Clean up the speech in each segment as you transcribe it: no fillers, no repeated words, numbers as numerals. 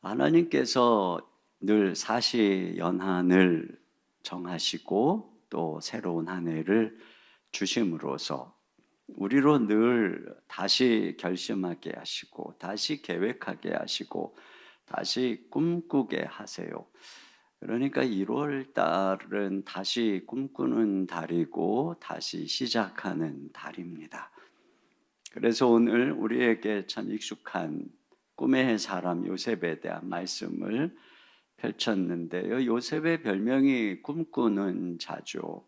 하나님께서 늘 사시연한을 정하시고 또 새로운 한 해를 주심으로써 우리로 늘 다시 결심하게 하시고 다시 계획하게 하시고 다시 꿈꾸게 하세요. 그러니까 1월 달은 다시 꿈꾸는 달이고 다시 시작하는 달입니다. 그래서 오늘 우리에게 참 익숙한 꿈의 사람 요셉에 대한 말씀을 펼쳤는데요. 요셉의 별명이 꿈꾸는 자죠.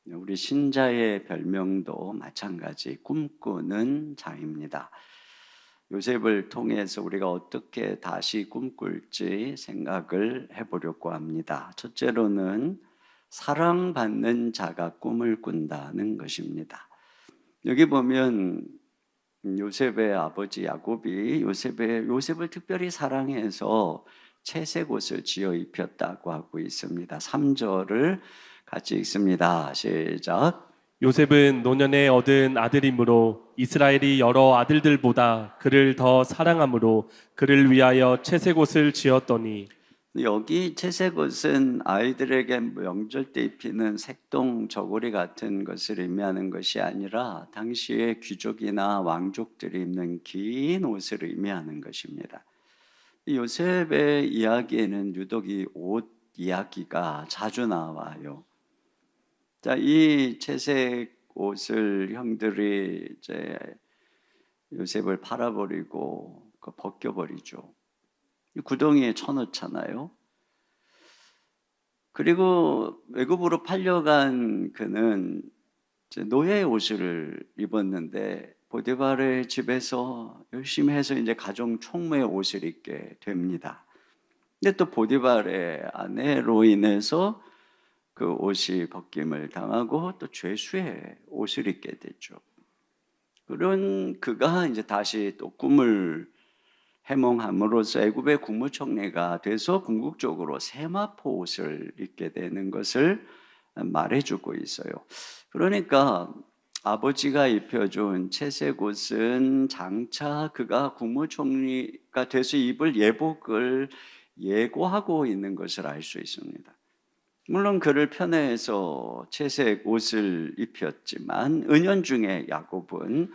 우리 신자의 별명도 마찬가지 꿈꾸는 자입니다. 요셉을 통해서 우리가 어떻게 다시 꿈꿀지 생각을 해보려고 합니다. 첫째로는 사랑받는 자가 꿈을 꾼다는 것입니다. 여기 보면 요셉의 아버지 야곱이 요셉을 특별히 사랑해서 채색 옷을 지어 입혔다고 하고 있습니다. 3절을 같이 읽습니다. 시작. 요셉은 노년에 얻은 아들이므로 이스라엘이 여러 아들들보다 그를 더 사랑함으로 그를 위하여 채색 옷을 지었더니. 여기 채색 옷은 아이들에게 명절 때 입히는 색동 저고리 같은 것을 의미하는 것이 아니라 당시의 귀족이나 왕족들이 입는 긴 옷을 의미하는 것입니다. 요셉의 이야기에는 유독 이 옷 이야기가 자주 나와요. 자, 이 채색 옷을 형들이 이제 요셉을 팔아버리고 벗겨버리죠. 구덩이에 쳐넣잖아요. 그리고 외국으로 팔려간 그는 이제 노예의 옷을 입었는데 보디발의 집에서 열심히 해서 이제 가정 총무의 옷을 입게 됩니다. 근데 또 보디발의 아내로 인해서 그 옷이 벗김을 당하고 또 죄수의 옷을 입게 되죠. 그런 그가 이제 다시 또 꿈을 해몽함으로써 애굽의 국무총리가 돼서 궁극적으로 세마포 옷을 입게 되는 것을 말해주고 있어요. 그러니까 아버지가 입혀준 채색 옷은 장차 그가 국무총리가 돼서 입을 예복을 예고하고 있는 것을 알 수 있습니다. 물론 그를 편애해서 채색 옷을 입혔지만 은연중에 야곱은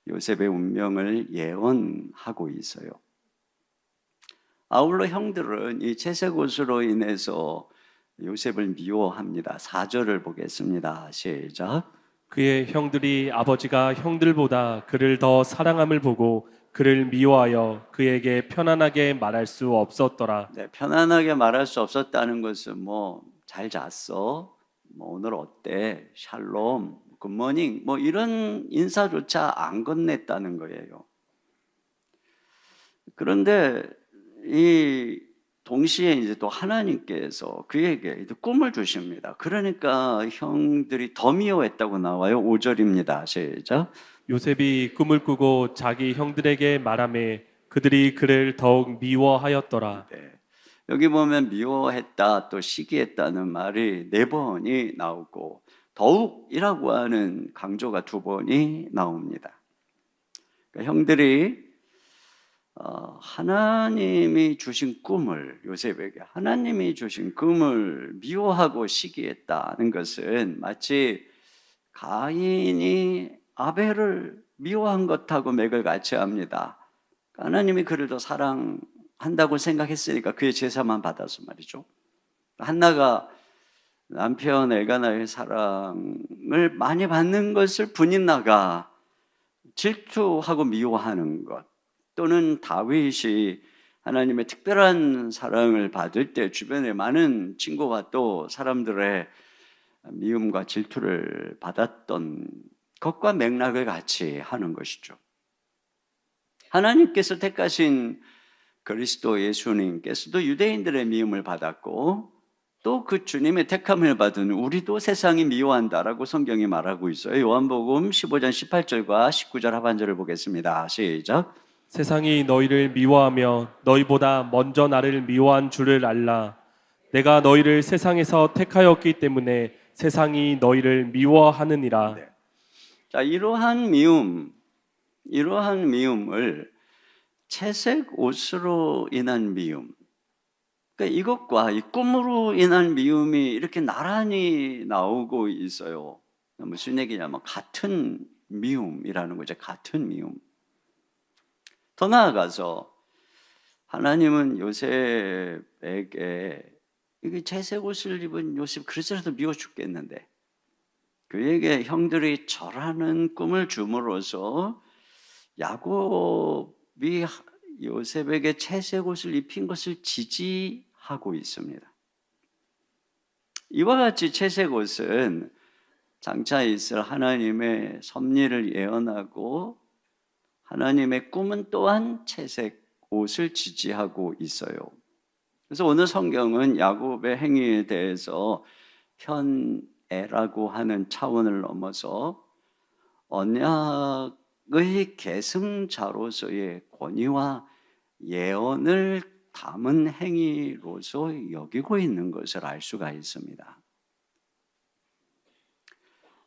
요셉의 운명을 예언하고 있어요. 아울러 형들은 이 채색 옷으로 인해서 요셉을 미워합니다. 4절을 보겠습니다. 시작. 그의 형들이 아버지가 형들보다 그를 더 사랑함을 보고 그를 미워하여 그에게 편안하게 말할 수 없었더라. 네, 편안하게 말할 수 없었다는 것은 잘 잤어? 오늘 어때? 샬롬, 굿모닝 이런 인사조차 안 건넸다는 거예요. 그런데 이 동시에 이제 또 하나님께서 그에게 꿈을 주십니다. 그러니까 형들이 더 미워했다고 나와요. 5절입니다. 시작. 요셉이 꿈을 꾸고 자기 형들에게 말하매 그들이 그를 더욱 미워하였더라. 네. 여기 보면 미워했다 또 시기했다는 말이 4번이 나오고 더욱이라고 하는 강조가 2번이 나옵니다. 그러니까 형들이 하나님이 주신 꿈을 요셉에게 하나님이 주신 꿈을 미워하고 시기했다는 것은 마치 가인이 아벨을 미워한 것하고 맥을 같이 합니다. 하나님이 그를 더 사랑한다고 생각했으니까 그의 제사만 받아서 말이죠. 한나가 남편 엘가나의 사랑을 많이 받는 것을 분인나가 질투하고 미워하는 것, 또는 다윗이 하나님의 특별한 사랑을 받을 때 주변에 많은 친구와 또 사람들의 미움과 질투를 받았던 것과 맥락을 같이 하는 것이죠. 하나님께서 택하신 그리스도 예수님께서도 유대인들의 미움을 받았고 또 그 주님의 택함을 받은 우리도 세상이 미워한다라고 성경이 말하고 있어요. 요한복음 15장 18절과 19절 하반절을 보겠습니다. 시작. 세상이 너희를 미워하며 너희보다 먼저 나를 미워한 줄을 알라. 내가 너희를 세상에서 택하였기 때문에 세상이 너희를 미워하느니라. 네. 자, 이러한 미움을 채색 옷으로 인한 미움. 그러니까 이것과 이 꿈으로 인한 미움이 이렇게 나란히 나오고 있어요. 무슨 얘기냐면 같은 미움이라는 거죠. 같은 미움. 더 나아가서 하나님은 요셉에게 이게 채색 옷을 입은 요셉 그래서라도 미워 죽겠는데 그에게 형들이 절하는 꿈을 줌으로써 야곱이 요셉에게 채색 옷을 입힌 것을 지지하고 있습니다. 이와 같이 채색 옷은 장차 있을 하나님의 섭리를 예언하고 하나님의 꿈은 또한 채색 옷을 지지하고 있어요. 그래서 오늘 성경은 야곱의 행위에 대해서 현애라고 하는 차원을 넘어서 언약의 계승자로서의 권위와 예언을 담은 행위로서 여기고 있는 것을 알 수가 있습니다.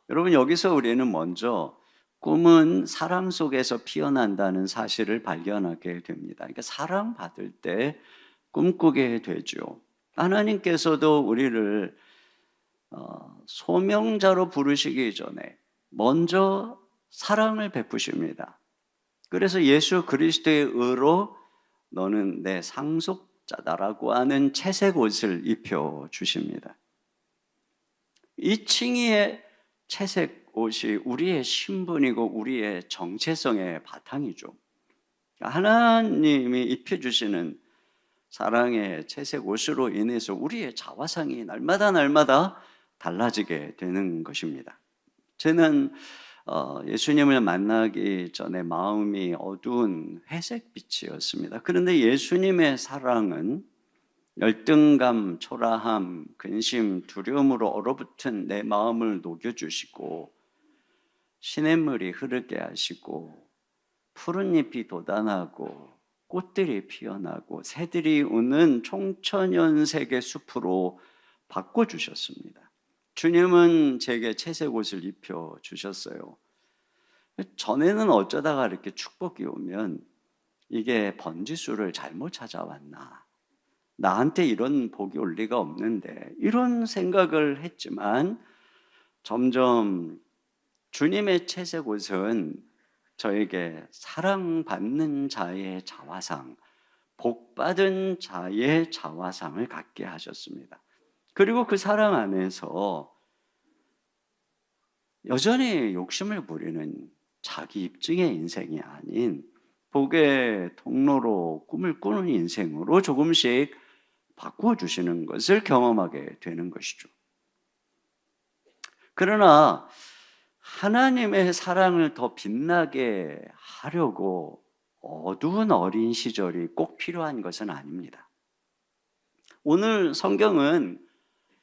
여러분, 여기서 우리는 먼저 꿈은 사랑 속에서 피어난다는 사실을 발견하게 됩니다. 그러니까 사랑받을 때 꿈꾸게 되죠. 하나님께서도 우리를 소명자로 부르시기 전에 먼저 사랑을 베푸십니다. 그래서 예수 그리스도의 의로 너는 내 상속자다라고 하는 채색 옷을 입혀 주십니다. 이 칭의의 채색 옷이 우리의 신분이고 우리의 정체성의 바탕이죠. 하나님이 입혀주시는 사랑의 채색 옷으로 인해서 우리의 자화상이 날마다 달라지게 되는 것입니다. 저는 예수님을 만나기 전에 마음이 어두운 회색빛이었습니다. 그런데 예수님의 사랑은 열등감, 초라함, 근심, 두려움으로 얼어붙은 내 마음을 녹여주시고 시냇물이 흐르게 하시고 푸른 잎이 돋아나고 꽃들이 피어나고 새들이 우는 총천연색의 숲으로 바꿔주셨습니다. 주님은 제게 채색 옷을 입혀주셨어요. 전에는 어쩌다가 이렇게 축복이 오면 이게 번지수를 잘못 찾아왔나, 나한테 이런 복이 올 리가 없는데 이런 생각을 했지만 점점 주님의 채색 옷은 저에게 사랑받는 자의 자화상, 복받은 자의 자화상을 갖게 하셨습니다. 그리고 그 사랑 안에서 여전히 욕심을 부리는 자기 입증의 인생이 아닌 복의 통로로 꿈을 꾸는 인생으로 조금씩 바꾸어주시는 것을 경험하게 되는 것이죠. 그러나 하나님의 사랑을 더 빛나게 하려고 어두운 어린 시절이 꼭 필요한 것은 아닙니다. 오늘 성경은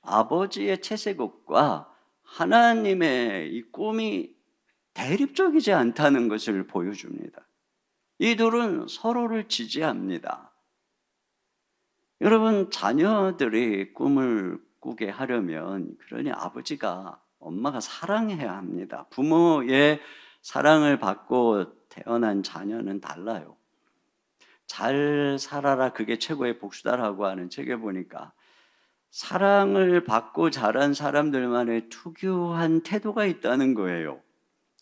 아버지의 채색옷과 하나님의 이 꿈이 대립적이지 않다는 것을 보여줍니다. 이 둘은 서로를 지지합니다. 여러분, 자녀들이 꿈을 꾸게 하려면 그러니 아버지가, 엄마가 사랑해야 합니다. 부모의 사랑을 받고 태어난 자녀는 달라요. 잘 살아라, 그게 최고의 복수다라고 하는 책에 보니까 사랑을 받고 자란 사람들만의 특유한 태도가 있다는 거예요.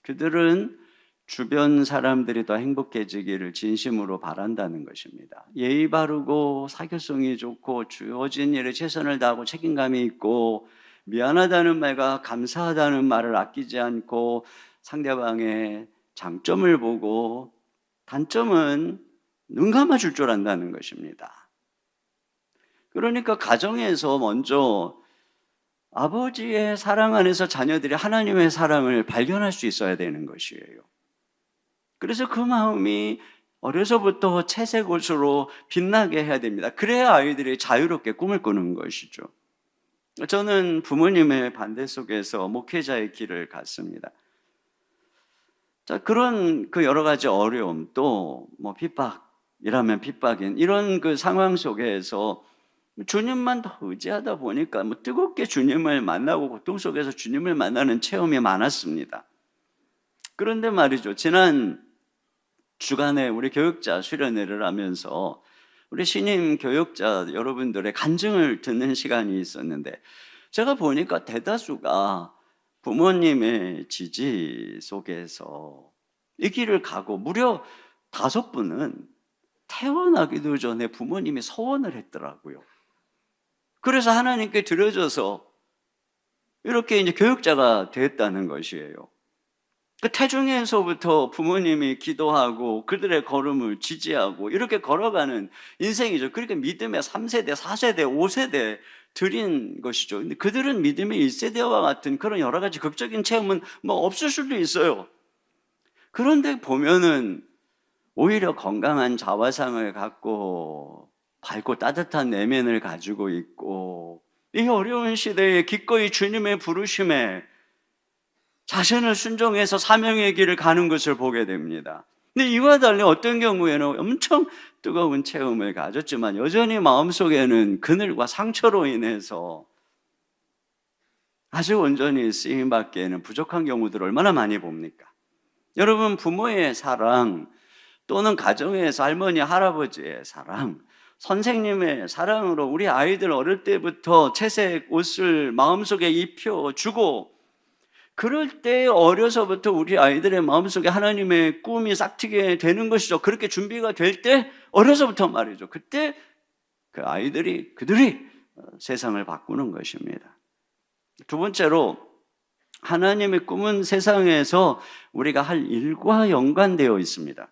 그들은 주변 사람들이 더 행복해지기를 진심으로 바란다는 것입니다. 예의 바르고 사교성이 좋고 주어진 일에 최선을 다하고 책임감이 있고 미안하다는 말과 감사하다는 말을 아끼지 않고 상대방의 장점을 보고 단점은 눈 감아줄 줄 안다는 것입니다. 그러니까 가정에서 먼저 아버지의 사랑 안에서 자녀들이 하나님의 사랑을 발견할 수 있어야 되는 것이에요. 그래서 그 마음이 어려서부터 채색 옷으로 빛나게 해야 됩니다. 그래야 아이들이 자유롭게 꿈을 꾸는 것이죠. 저는 부모님의 반대 속에서 목회자의 길을 갔습니다. 자, 그런 그 여러 가지 어려움, 또 핍박이라면 핍박인 이런 그 상황 속에서 주님만 더 의지하다 보니까 뜨겁게 주님을 만나고 고통 속에서 주님을 만나는 체험이 많았습니다. 그런데 말이죠, 지난 주간에 우리 교육자 수련회를 하면서 우리 신임 교육자 여러분들의 간증을 듣는 시간이 있었는데, 제가 보니까 대다수가 부모님의 지지 속에서 이 길을 가고, 무려 5분은 태어나기도 전에 부모님이 서원을 했더라고요. 그래서 하나님께 드려져서 이렇게 이제 교육자가 됐다는 것이에요. 그 태중에서부터 부모님이 기도하고 그들의 걸음을 지지하고 이렇게 걸어가는 인생이죠. 그러니까 믿음의 3세대, 4세대, 5세대 드린 것이죠. 근데 그들은 믿음의 1세대와 같은 그런 여러 가지 극적인 체험은 뭐 없을 수도 있어요. 그런데 보면은 오히려 건강한 자화상을 갖고 밝고 따뜻한 내면을 가지고 있고, 이 어려운 시대에 기꺼이 주님의 부르심에 자신을 순종해서 사명의 길을 가는 것을 보게 됩니다. 근데 이와 달리 어떤 경우에는 엄청 뜨거운 체험을 가졌지만 여전히 마음속에는 그늘과 상처로 인해서 아직 온전히 쓰임받기에는 부족한 경우들을 얼마나 많이 봅니까? 여러분, 부모의 사랑 또는 가정에서 할머니, 할아버지의 사랑, 선생님의 사랑으로 우리 아이들 어릴 때부터 채색 옷을 마음속에 입혀주고, 그럴 때 어려서부터 우리 아이들의 마음속에 하나님의 꿈이 싹트게 되는 것이죠. 그렇게 준비가 될 때 어려서부터 말이죠. 그때 그 아이들이 그들이 세상을 바꾸는 것입니다. 두 번째로, 하나님의 꿈은 세상에서 우리가 할 일과 연관되어 있습니다.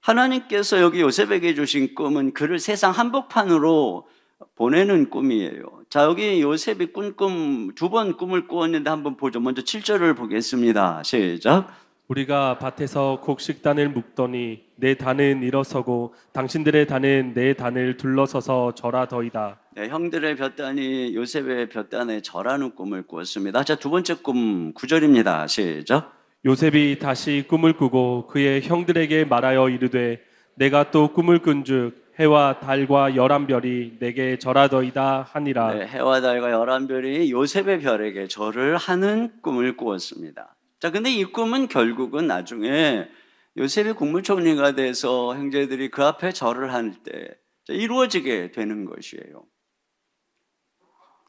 하나님께서 여기 요셉에게 주신 꿈은 그를 세상 한복판으로 보내는 꿈이에요. 자, 여기 요셉이 꾼 꿈, 2번 꿈을 꾸었는데 한번 보죠. 먼저 7절을 보겠습니다. 시작. 우리가 밭에서 곡식단을 묶더니 내 단은 일어서고 당신들의 단은 내 단을 둘러서서 절하더이다. 네, 형들의 볕단이 요셉의 볕단에 절하는 꿈을 꾸었습니다. 자, 2번째 꿈 9절입니다. 시작. 요셉이 다시 꿈을 꾸고 그의 형들에게 말하여 이르되 내가 또 꿈을 꾼즉 해와 달과 11별이 내게 절하더이다 하니라. 네, 해와 달과 11별이 요셉의 별에게 절을 하는 꿈을 꾸었습니다. 자, 근데 이 꿈은 결국은 나중에 요셉이 국무총리가 돼서 형제들이 그 앞에 절을 할 때 이루어지게 되는 것이에요.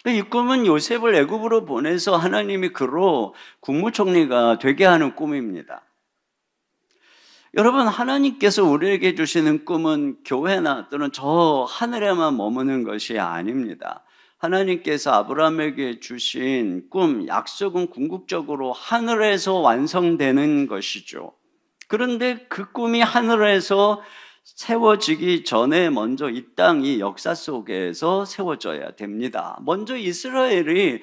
이 꿈은 요셉을 애굽으로 보내서 하나님이 그로 국무총리가 되게 하는 꿈입니다. 여러분, 하나님께서 우리에게 주시는 꿈은 교회나 또는 저 하늘에만 머무는 것이 아닙니다. 하나님께서 아브라함에게 주신 꿈, 약속은 궁극적으로 하늘에서 완성되는 것이죠. 그런데 그 꿈이 하늘에서 세워지기 전에 먼저 이 땅, 이 역사 속에서 세워져야 됩니다. 먼저 이스라엘이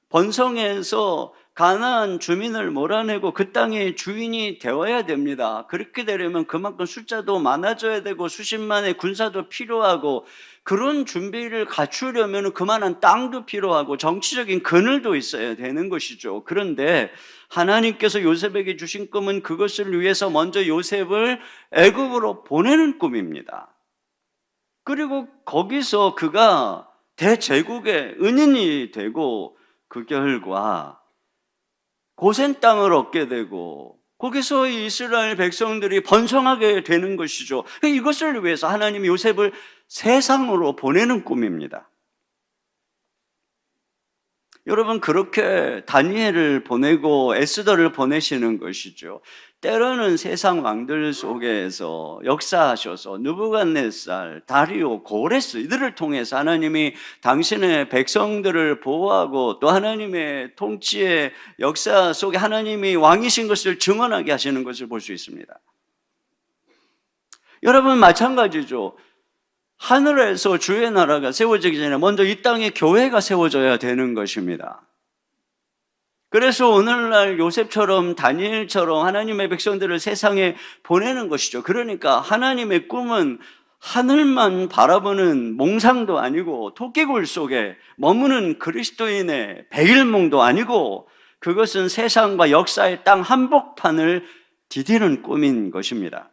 번성해서 가나안 주민을 몰아내고 그 땅의 주인이 되어야 됩니다. 그렇게 되려면 그만큼 숫자도 많아져야 되고 수십만의 군사도 필요하고, 그런 준비를 갖추려면 그만한 땅도 필요하고 정치적인 그늘도 있어야 되는 것이죠. 그런데 하나님께서 요셉에게 주신 꿈은 그것을 위해서 먼저 요셉을 애굽으로 보내는 꿈입니다. 그리고 거기서 그가 대제국의 은인이 되고 그 결과 고센 땅을 얻게 되고 거기서 이스라엘 백성들이 번성하게 되는 것이죠. 이것을 위해서 하나님이 요셉을 세상으로 보내는 꿈입니다. 여러분, 그렇게 다니엘을 보내고 에스더를 보내시는 것이죠. 때로는 세상 왕들 속에서 역사하셔서 느부갓네살, 다리오, 고레스 이들을 통해서 하나님이 당신의 백성들을 보호하고 또 하나님의 통치의 역사 속에 하나님이 왕이신 것을 증언하게 하시는 것을 볼 수 있습니다. 여러분, 마찬가지죠. 하늘에서 주의 나라가 세워지기 전에 먼저 이 땅에 교회가 세워져야 되는 것입니다. 그래서 오늘날 요셉처럼 다니엘처럼 하나님의 백성들을 세상에 보내는 것이죠. 그러니까 하나님의 꿈은 하늘만 바라보는 몽상도 아니고 토끼굴 속에 머무는 그리스도인의 백일몽도 아니고, 그것은 세상과 역사의 땅 한복판을 디디는 꿈인 것입니다.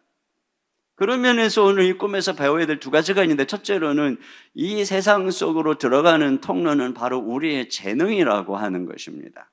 그런 면에서 오늘 이 꿈에서 배워야 될 2가지가 있는데, 첫째로는 이 세상 속으로 들어가는 통로는 바로 우리의 재능이라고 하는 것입니다.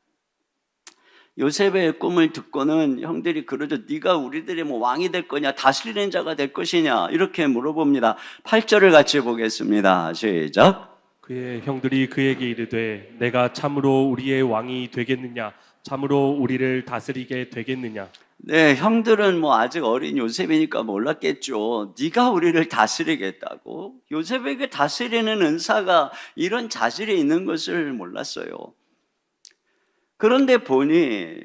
요셉의 꿈을 듣고는 형들이 그러죠. 네가 우리들의 뭐 왕이 될 거냐, 다스리는 자가 될 것이냐, 이렇게 물어봅니다. 8절을 같이 보겠습니다. 시작. 그의 형들이 그에게 이르되 내가 참으로 우리의 왕이 되겠느냐 참으로 우리를 다스리게 되겠느냐. 네, 형들은 뭐 아직 어린 요셉이니까 몰랐겠죠. 네가 우리를 다스리겠다고? 요셉에게 다스리는 은사가 이런 자질이 있는 것을 몰랐어요. 그런데 보니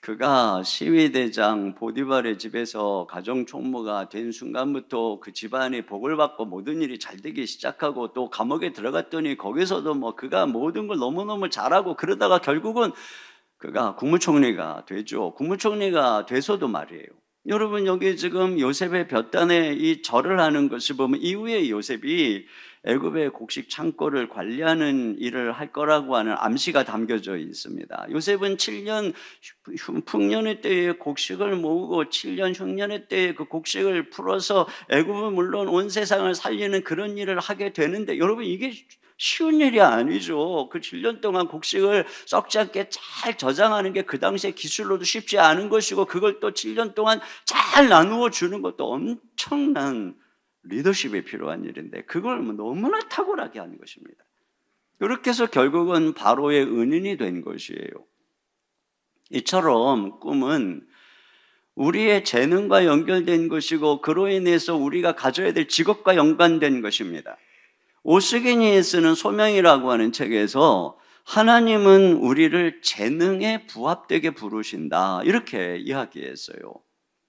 그가 시위대장 보디발의 집에서 가정총무가 된 순간부터 그 집안이 복을 받고 모든 일이 잘 되기 시작하고, 또 감옥에 들어갔더니 거기서도 뭐 그가 모든 걸 너무너무 잘하고, 그러다가 결국은 그가 국무총리가 되죠. 국무총리가 돼서도 말이에요. 여러분, 여기 지금 요셉의 볕단에 이 절을 하는 것을 보면 이후에 요셉이 애굽의 곡식 창고를 관리하는 일을 할 거라고 하는 암시가 담겨져 있습니다. 요셉은 7년 풍년의 때에 곡식을 모으고 7년 흉년의 때에 그 곡식을 풀어서 애굽은 물론 온 세상을 살리는 그런 일을 하게 되는데, 여러분 이게 쉬운 일이 아니죠. 그 7년 동안 곡식을 썩지 않게 잘 저장하는 게 그 당시에 기술로도 쉽지 않은 것이고, 그걸 또 7년 동안 잘 나누어 주는 것도 엄청난 리더십이 필요한 일인데, 그걸 너무나 탁월하게 하는 것입니다. 그렇게 해서 결국은 바로의 은인이 된 것이에요. 이처럼 꿈은 우리의 재능과 연결된 것이고, 그로 인해서 우리가 가져야 될 직업과 연관된 것입니다. 오스게니에 쓰는 소명이라고 하는 책에서 하나님은 우리를 재능에 부합되게 부르신다, 이렇게 이야기했어요.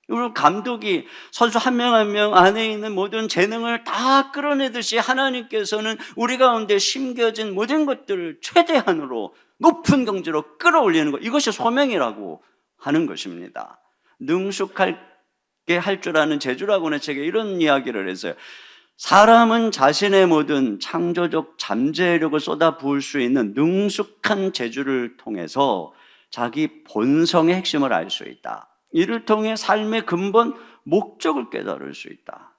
그리고 감독이 선수 한 명 한 명 안에 있는 모든 재능을 다 끌어내듯이 하나님께서는 우리 가운데 심겨진 모든 것들을 최대한으로 높은 경지로 끌어올리는 것, 이것이 소명이라고 하는 것입니다. 능숙하게 할 줄 아는 재주라고 하는 책에 이런 이야기를 했어요. 사람은 자신의 모든 창조적 잠재력을 쏟아부을 수 있는 능숙한 재주를 통해서 자기 본성의 핵심을 알 수 있다. 이를 통해 삶의 근본 목적을 깨달을 수 있다.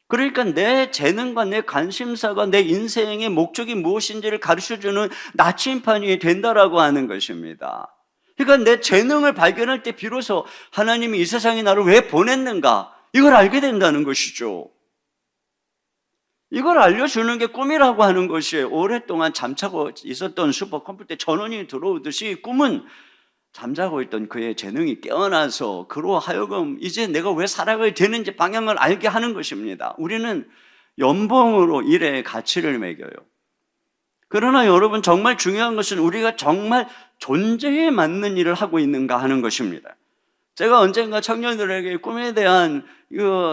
그러니까 내 재능과 내 관심사가 내 인생의 목적이 무엇인지를 가르쳐주는 나침판이 된다라고 하는 것입니다. 그러니까 내 재능을 발견할 때 비로소 하나님이 이 세상에 나를 왜 보냈는가, 이걸 알게 된다는 것이죠. 이걸 알려주는 게 꿈이라고 하는 것이에요. 오랫동안 잠자고 있었던 슈퍼컴퓨터에 전원이 들어오듯이 꿈은 잠자고 있던 그의 재능이 깨어나서 그로 하여금 이제 내가 왜 살아가야 되는지 방향을 알게 하는 것입니다. 우리는 연봉으로 일의 가치를 매겨요. 그러나 여러분, 정말 중요한 것은 우리가 정말 존재에 맞는 일을 하고 있는가 하는 것입니다. 제가 언젠가 청년들에게 꿈에 대한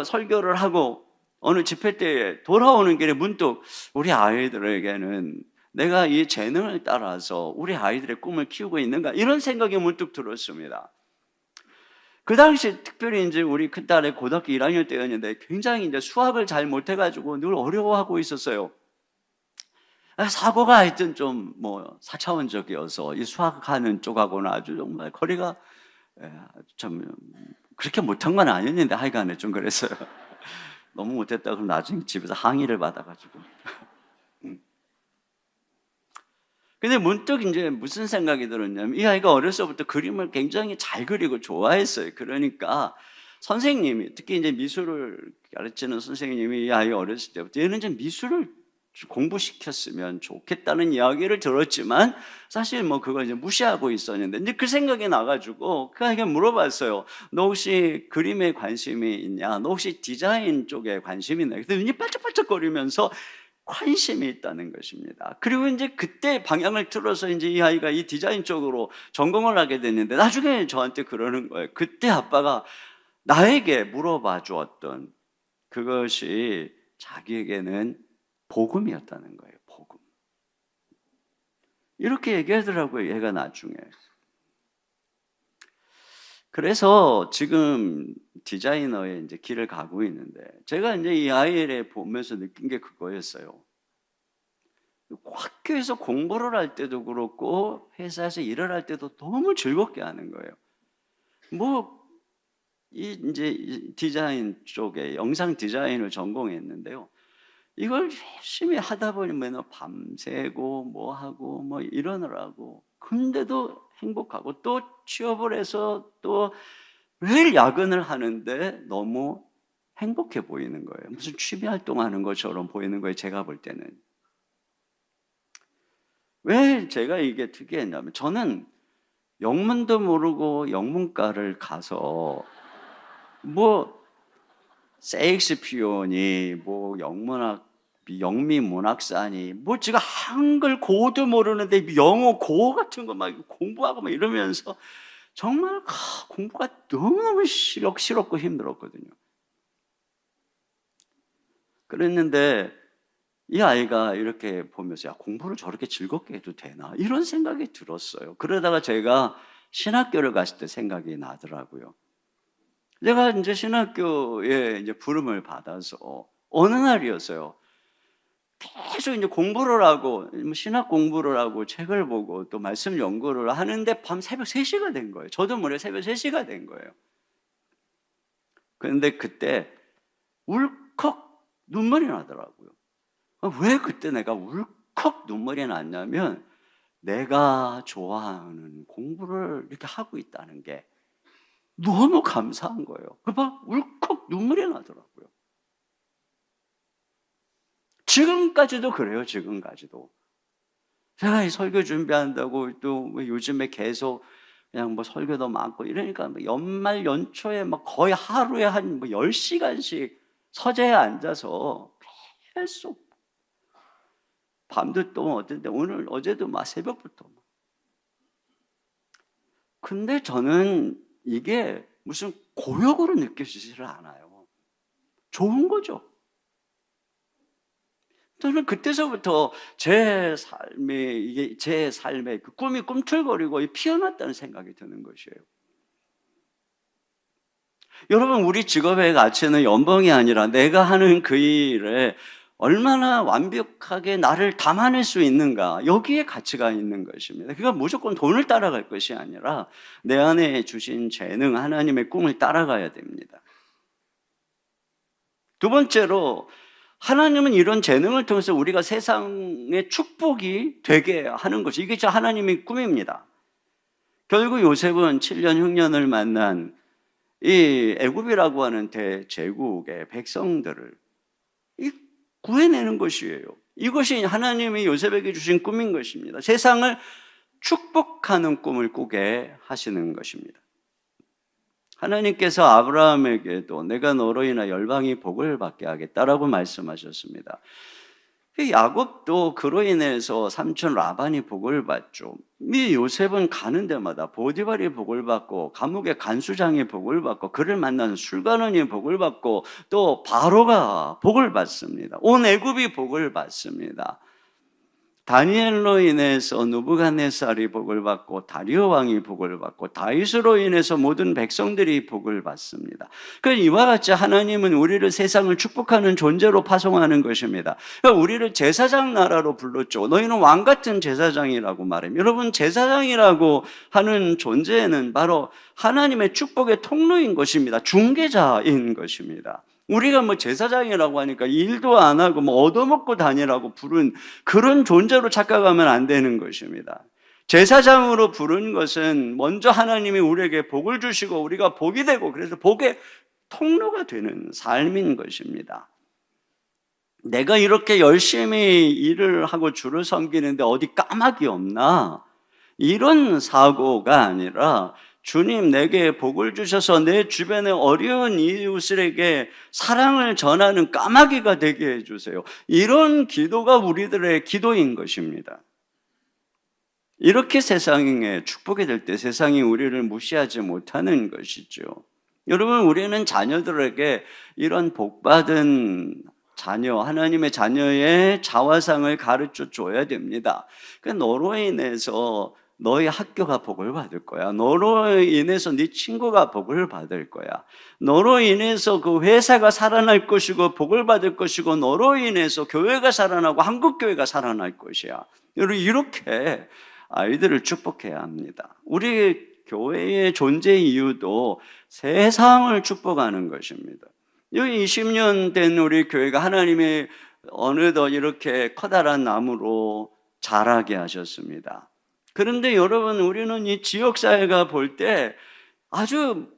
설교를 하고 어느 집회 때 돌아오는 길에 문득 우리 아이들에게는 내가 이 재능을 따라서 우리 아이들의 꿈을 키우고 있는가, 이런 생각이 문득 들었습니다. 그 당시 특별히 이제 우리 큰딸의 고등학교 1학년 때였는데 굉장히 이제 수학을 잘 못해가지고 늘 어려워하고 있었어요. 사고가 하여튼 좀 뭐 4차원적이어서 이 수학하는 쪽하고는 아주 정말 거리가 좀 그렇게 못한 건 아니었는데 하여간에 좀 그랬어요. 너무 못했다 그러면 나중에 집에서 항의를 받아가지고. 근데 문득 이제 무슨 생각이 들었냐면, 이 아이가 어려서부터 그림을 굉장히 잘 그리고 좋아했어요. 그러니까 선생님이, 특히 이제 미술을 가르치는 선생님이 이 아이 어렸을 때부터 얘는 이제 미술을 공부시켰으면 좋겠다는 이야기를 들었지만, 사실 뭐 그걸 이제 무시하고 있었는데, 이제 그 생각이 나가지고 그 아이가 물어봤어요. 너 혹시 그림에 관심이 있냐? 너 혹시 디자인 쪽에 관심이 있냐? 그래서 눈이 반짝반짝거리면서 관심이 있다는 것입니다. 그리고 이제 그때 방향을 틀어서 이제 이 아이가 이 디자인 쪽으로 전공을 하게 됐는데, 나중에 저한테 그러는 거예요. 그때 아빠가 나에게 물어봐 주었던 그것이 자기에게는 복음이었다는 거예요. 복음. 이렇게 얘기하더라고요, 얘가 나중에. 그래서 지금 디자이너의 이제 길을 가고 있는데, 제가 이제 이 아이를 보면서 느낀 게 그거였어요. 학교에서 공부를 할 때도 그렇고 회사에서 일을 할 때도 너무 즐겁게 하는 거예요. 뭐 이제 디자인 쪽에 영상 디자인을 전공했는데요. 이걸 열심히 하다 보니 맨날 밤새고 뭐 하고 뭐 이러느라고 근데도 행복하고, 또 취업을 해서 또 매일 야근을 하는데 너무 행복해 보이는 거예요. 무슨 취미 활동하는 것처럼 보이는 거예요, 제가 볼 때는. 왜 제가 이게 특이했냐면, 저는 영문도 모르고 영문과를 가서 뭐 세익스피어니 뭐 영미문학사니 뭐 제가 한글 고도 모르는데 영어 고 같은 거 막 공부하고 막 이러면서 정말 공부가 너무너무 싫었고 힘들었거든요. 그랬는데 이 아이가 이렇게 보면서, 야, 공부를 저렇게 즐겁게 해도 되나? 이런 생각이 들었어요. 그러다가 제가 신학교를 갔을 때 생각이 나더라고요. 제가 이제 신학교에 이제 부름을 받아서 어느 날이었어요. 계속 이제 공부를 하고, 신학 공부를 하고, 책을 보고, 또 말씀 연구를 하는데 밤 새벽 3시가 된 거예요. 저도 모르게 새벽 3시가 된 거예요. 그런데 그때 울컥 눈물이 나더라고요. 왜 그때 내가 울컥 눈물이 났냐면, 내가 좋아하는 공부를 이렇게 하고 있다는 게 너무 감사한 거예요. 막 울컥 눈물이 나더라고요. 지금까지도 그래요, 지금까지도. 제가 이 설교 준비한다고 또 요즘에 계속 그냥 뭐 설교도 많고 이러니까 연말 연초에 막 거의 하루에 한 10시간씩 서재에 앉아서 계속 밤도 또 어쩐데 어제도 막 새벽부터. 근데 저는 이게 무슨 고역으로 느껴지지를 않아요. 좋은 거죠. 저는 그때서부터 제 삶의 그 꿈이 꿈틀거리고 피어났다는 생각이 드는 것이에요. 여러분, 우리 직업의 가치는 연봉이 아니라 내가 하는 그 일에 얼마나 완벽하게 나를 담아낼 수 있는가, 여기에 가치가 있는 것입니다. 그러니까 무조건 돈을 따라갈 것이 아니라 내 안에 주신 재능, 하나님의 꿈을 따라가야 됩니다. 두 번째로, 하나님은 이런 재능을 통해서 우리가 세상의 축복이 되게 하는 것이, 이게 하나님의 꿈입니다. 결국 요셉은 7년 흉년을 만난 이 애굽이라고 하는 대제국의 백성들을 구해내는 것이에요. 이것이 하나님이 요셉에게 주신 꿈인 것입니다. 세상을 축복하는 꿈을 꾸게 하시는 것입니다. 하나님께서 아브라함에게도 내가 너로 인하 열방이 복을 받게 하겠다라고 말씀하셨습니다. 야곱도 그로 인해서 삼촌 라반이 복을 받죠. 이 요셉은 가는 데마다 보디발이 복을 받고, 감옥의 간수장이 복을 받고, 그를 만나는 술관원이 복을 받고, 또 바로가 복을 받습니다. 온 애굽이 복을 받습니다. 다니엘로 인해서 느부갓네살이 복을 받고, 다리오 왕이 복을 받고, 다윗으로 인해서 모든 백성들이 복을 받습니다. 그러니까 이와 같이 하나님은 우리를 세상을 축복하는 존재로 파송하는 것입니다. 그러니까 우리를 제사장 나라로 불렀죠. 너희는 왕 같은 제사장이라고 말해요. 여러분, 제사장이라고 하는 존재는 바로 하나님의 축복의 통로인 것입니다. 중개자인 것입니다. 우리가 뭐 제사장이라고 하니까 일도 안 하고 뭐 얻어먹고 다니라고 부른 그런 존재로 착각하면 안 되는 것입니다. 제사장으로 부른 것은 먼저 하나님이 우리에게 복을 주시고 우리가 복이 되고, 그래서 복의 통로가 되는 삶인 것입니다. 내가 이렇게 열심히 일을 하고 주를 섬기는데 어디 까마귀 없나? 이런 사고가 아니라, 주님 내게 복을 주셔서 내 주변의 어려운 이웃들에게 사랑을 전하는 까마귀가 되게 해주세요. 이런 기도가 우리들의 기도인 것입니다. 이렇게 세상에 축복이 될 때 세상이 우리를 무시하지 못하는 것이죠. 여러분, 우리는 자녀들에게 이런 복받은 자녀, 하나님의 자녀의 자화상을 가르쳐 줘야 됩니다. 너로 인해서 너희 학교가 복을 받을 거야. 너로 인해서 네 친구가 복을 받을 거야. 너로 인해서 그 회사가 살아날 것이고 복을 받을 것이고, 너로 인해서 교회가 살아나고 한국교회가 살아날 것이야. 여러분, 이렇게 아이들을 축복해야 합니다. 우리 교회의 존재 이유도 세상을 축복하는 것입니다. 여기 20년 된 우리 교회가 하나님의 어느덧 이렇게 커다란 나무로 자라게 하셨습니다. 그런데 여러분, 우리는 이 지역사회가 볼 때 아주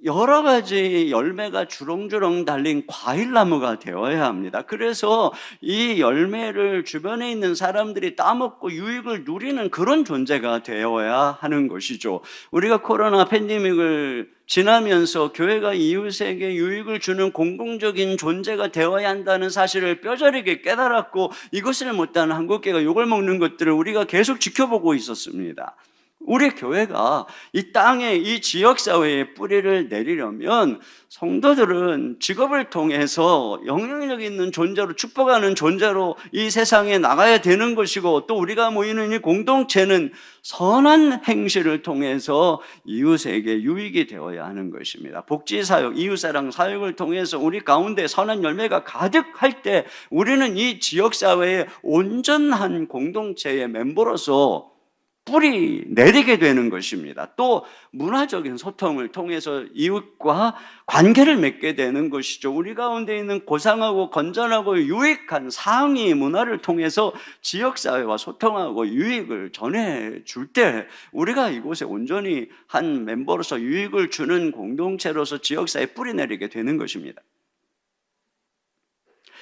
여러 가지 열매가 주렁주렁 달린 과일나무가 되어야 합니다. 그래서 이 열매를 주변에 있는 사람들이 따먹고 유익을 누리는 그런 존재가 되어야 하는 것이죠. 우리가 코로나 팬데믹을 지나면서 교회가 이웃에게 유익을 주는 공공적인 존재가 되어야 한다는 사실을 뼈저리게 깨달았고, 이것을 못하는 한국교회가 욕을 먹는 것들을 우리가 계속 지켜보고 있었습니다. 우리 교회가 이 땅에, 이 지역사회에 뿌리를 내리려면 성도들은 직업을 통해서 영향력 있는 존재로, 축복하는 존재로 이 세상에 나가야 되는 것이고, 또 우리가 모이는 이 공동체는 선한 행실을 통해서 이웃에게 유익이 되어야 하는 것입니다. 복지사역, 이웃사랑 사역을 통해서 우리 가운데 선한 열매가 가득할 때 우리는 이 지역사회의 온전한 공동체의 멤버로서 뿌리 내리게 되는 것입니다. 또 문화적인 소통을 통해서 이웃과 관계를 맺게 되는 것이죠. 우리 가운데 있는 고상하고 건전하고 유익한 상위 문화를 통해서 지역사회와 소통하고 유익을 전해줄 때 우리가 이곳에 온전히 한 멤버로서 유익을 주는 공동체로서 지역사회에 뿌리 내리게 되는 것입니다.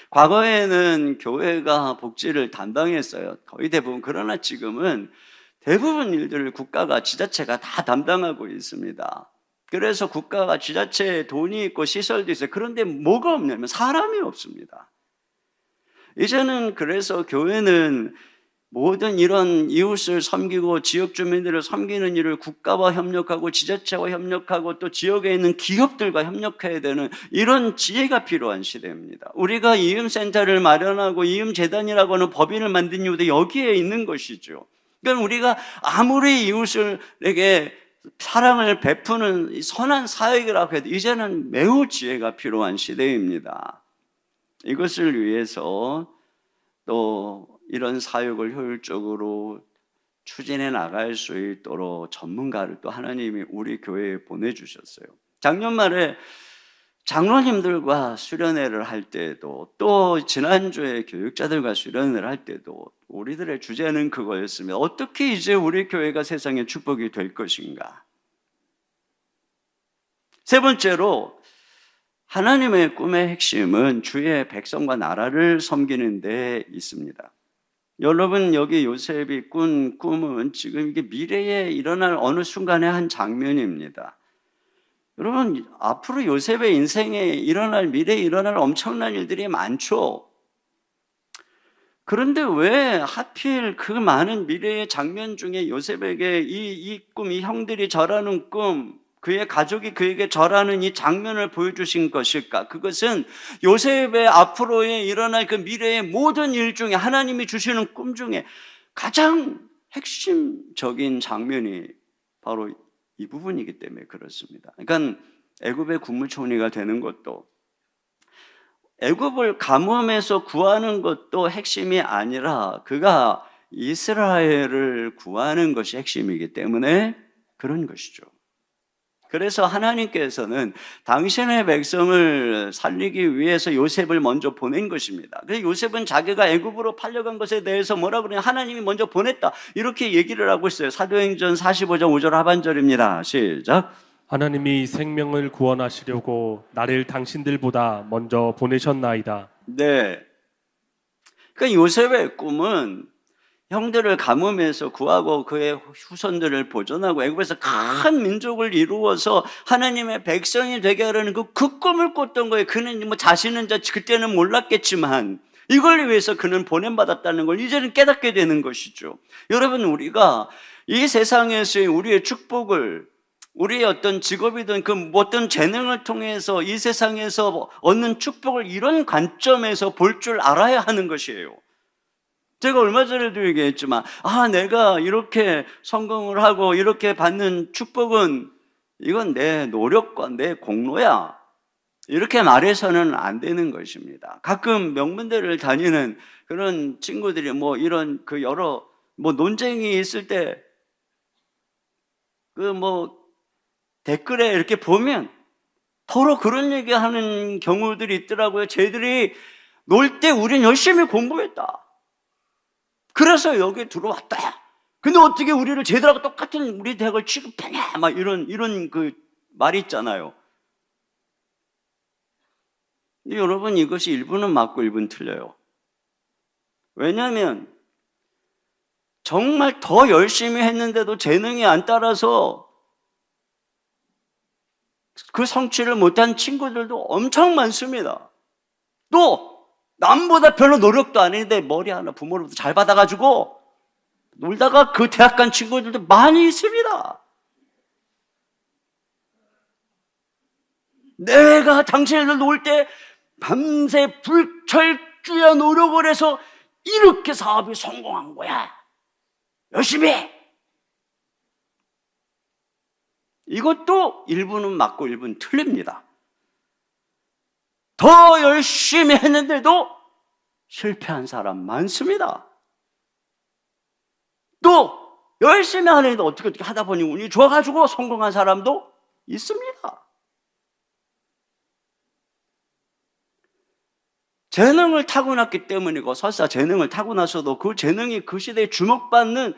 과거에는 교회가 복지를 담당했어요. 거의 대부분. 그러나 지금은 대부분 일들을 국가가, 지자체가 다 담당하고 있습니다. 그래서 국가가, 지자체에 돈이 있고 시설도 있어요. 그런데 뭐가 없냐면 사람이 없습니다. 이제는 그래서 교회는 모든 이런 이웃을 섬기고 지역 주민들을 섬기는 일을 국가와 협력하고 지자체와 협력하고 또 지역에 있는 기업들과 협력해야 되는 이런 지혜가 필요한 시대입니다. 우리가 이음센터를 마련하고 이음재단이라고 하는 법인을 만든 이유도 여기에 있는 것이죠. 그러니까 우리가 아무리 이웃에게 사랑을 베푸는 선한 사역이라고 해도 이제는 매우 지혜가 필요한 시대입니다. 이것을 위해서 또 이런 사역을 효율적으로 추진해 나갈 수 있도록 전문가를 또 하나님이 우리 교회에 보내주셨어요. 작년 말에 장로님들과 수련회를 할 때도, 또 지난주에 교육자들과 수련회를 할 때도 우리들의 주제는 그거였습니다. 어떻게 이제 우리 교회가 세상의 축복이 될 것인가? 세 번째로, 하나님의 꿈의 핵심은 주의 백성과 나라를 섬기는 데 있습니다. 여러분, 여기 요셉이 꾼 꿈은 지금 이게 미래에 일어날 어느 순간의 한 장면입니다. 여러분, 앞으로 요셉의 인생에 일어날, 미래에 일어날 엄청난 일들이 많죠. 그런데 왜 하필 그 많은 미래의 장면 중에 요셉에게 이 꿈, 이 형들이 절하는 꿈, 그의 가족이 그에게 절하는 이 장면을 보여주신 것일까? 그것은 요셉의 앞으로에 일어날 그 미래의 모든 일 중에, 하나님이 주시는 꿈 중에 가장 핵심적인 장면이 바로 이 부분이기 때문에 그렇습니다. 그러니까 애굽의 국무총리가 되는 것도, 애굽을 가뭄에서 구하는 것도 핵심이 아니라 그가 이스라엘을 구하는 것이 핵심이기 때문에 그런 것이죠. 그래서 하나님께서는 당신의 백성을 살리기 위해서 요셉을 먼저 보낸 것입니다. 그래서 요셉은 자기가 애굽으로 팔려간 것에 대해서 뭐라 그러냐, 하나님이 먼저 보냈다, 이렇게 얘기를 하고 있어요. 사도행전 45장 5절 하반절입니다. 시작. 하나님이 생명을 구원하시려고 나를 당신들보다 먼저 보내셨나이다. 네. 그러니까 요셉의 꿈은 형들을 가뭄에서 구하고 그의 후손들을 보존하고 애굽에서 큰 민족을 이루어서 하나님의 백성이 되게 하려는 그 꿈을 꿨던 거예요. 그는 뭐 자신은 그때는 몰랐겠지만 이걸 위해서 그는 보냄받았다는 걸 이제는 깨닫게 되는 것이죠. 여러분, 우리가 이 세상에서의 우리의 축복을, 우리의 어떤 직업이든 그 어떤 재능을 통해서 이 세상에서 얻는 축복을 이런 관점에서 볼 줄 알아야 하는 것이에요. 제가 얼마 전에도 얘기했지만, 내가 이렇게 성공을 하고 이렇게 받는 축복은 이건 내 노력과 내 공로야, 이렇게 말해서는 안 되는 것입니다. 가끔 명문대를 다니는 그런 친구들이 이런 여러 논쟁이 있을 때 댓글에 이렇게 보면 서로 그런 얘기하는 경우들이 있더라고요. 쟤들이 놀 때 우린 열심히 공부했다, 그래서 여기 들어왔다, 근데 어떻게 우리를 쟤들하고 똑같은 우리 대학을 취급하냐? 막 이런 그 말이 있잖아요. 근데 여러분, 이것이 일부는 맞고 일부는 틀려요. 왜냐하면 정말 더 열심히 했는데도 재능이 안 따라서 그 성취를 못한 친구들도 엄청 많습니다. 또 남보다 별로 노력도 안 했는데 머리 하나 부모로부터 잘 받아가지고 놀다가 그 대학 간 친구들도 많이 있습니다. 내가 당신들 놀 때 밤새 불철주야 노력을 해서 이렇게 사업이 성공한 거야. 열심히 해. 이것도 일부는 맞고 일부는 틀립니다. 더 열심히 했는데도 실패한 사람 많습니다. 또 열심히 하는데 어떻게 하다 보니 운이 좋아가지고 성공한 사람도 있습니다. 재능을 타고났기 때문이고, 설사 재능을 타고났어도 그 재능이 그 시대에 주목받는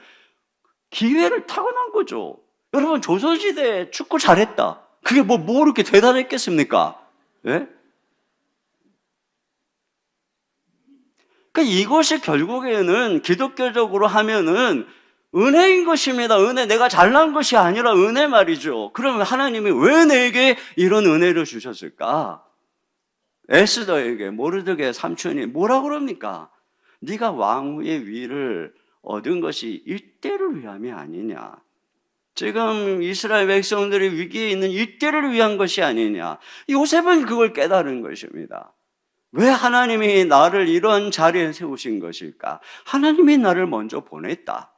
기회를 타고난 거죠. 여러분, 조선시대에 축구 잘했다. 그게 뭐 이렇게 대단했겠습니까? 예? 그러니까 이것이 결국에는 기독교적으로 하면은 은혜인 것입니다. 은혜, 내가 잘난 것이 아니라 은혜 말이죠. 그러면 하나님이 왜 내게 이런 은혜를 주셨을까? 에스더에게 모르드게 삼촌이 뭐라 그럽니까? 네가 왕후의 위를 얻은 것이 이때를 위함이 아니냐. 지금 이스라엘 백성들이 위기에 있는 이때를 위한 것이 아니냐. 요셉은 그걸 깨달은 것입니다. 왜 하나님이 나를 이런 자리에 세우신 것일까? 하나님이 나를 먼저 보냈다.